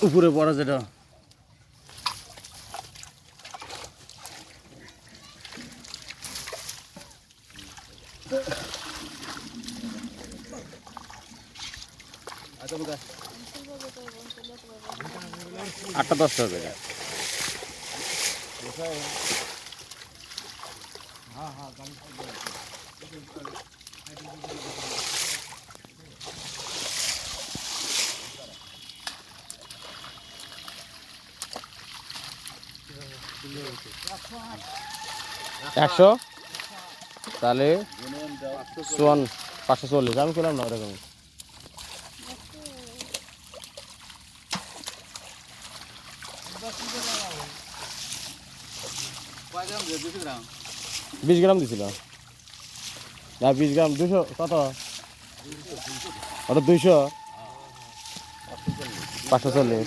উপরে পড়া যেটা আটটা 10 টাকা করে। একশো তাহলে 540 আমি করলাম না ওরকম। গ্রাম 20 গ্রাম দিছিল না 20 গ্রাম 200 কত ওটা 200 540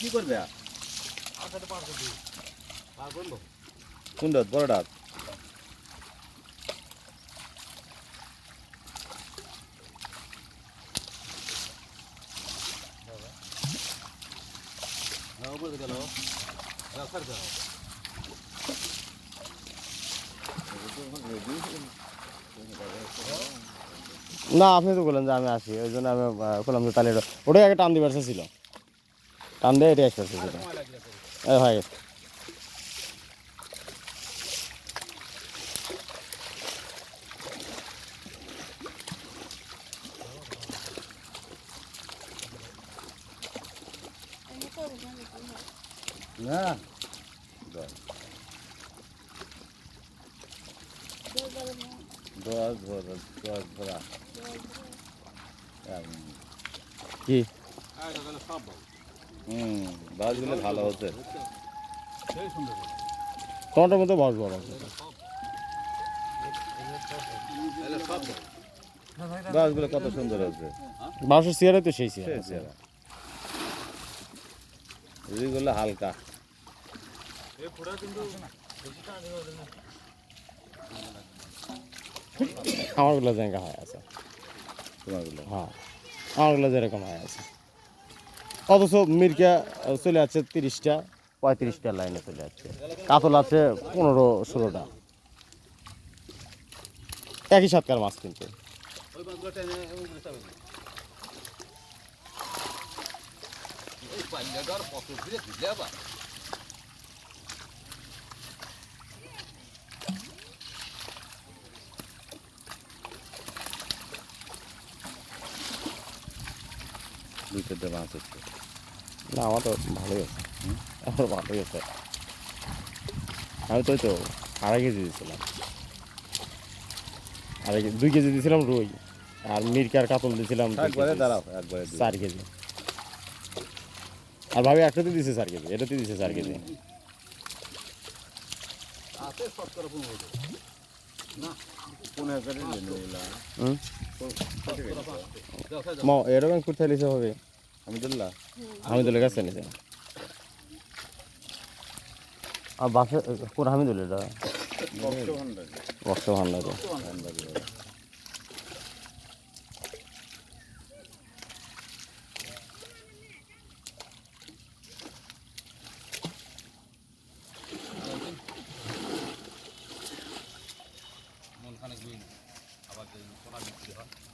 কি করবে কোনটা বড় ডাক না আপনি তো বললেন যে আমি আসি ওই জন্য আমি বললাম যে তাহলে ওটাই আগে টান দিবার ছিল টান দিয়ে এটাই আসতে ছিল হয়ে গেছে না কি বাসগুলো ভালো হচ্ছে তোমার মতো বস বড় আছে বাসগুলো কত সুন্দর হচ্ছে বাসের চেয়ারে তো সেই চেয়ার এগুলো হালকা আমারগুলো জায়গা হয় আছে তোমারগুলো হ্যাঁ আমারগুলো যেরকম হয় আছে অথচ মির্কা চলে যাচ্ছে 30টা 35টা লাইনে চলে যাচ্ছে কাতল আছে 15-16টা একই সাতকার মাছ কিন্তু দুই চারটে মাছ হচ্ছে না আমার তো ভালোই আছে আমার ভালোই আছে আমি তো 2.5 কেজি দিয়েছিলাম 2 কেজি দিয়েছিলাম রুই আর মির্কার কাতল দিয়েছিলাম একবারে দাঁড়াও একবারে 4 কেজি আর ভাবি একটাতে দিয়েছে 4 কেজি এটাতে দিয়েছে 4 কেজি এরকম করতে লিখে হবে হামিদুলের কাছে নিছে আর বাসে কোন হামিদুল এটা বক্স ভান্ডারে মন খানে আবার সোনা বিক্রি হয়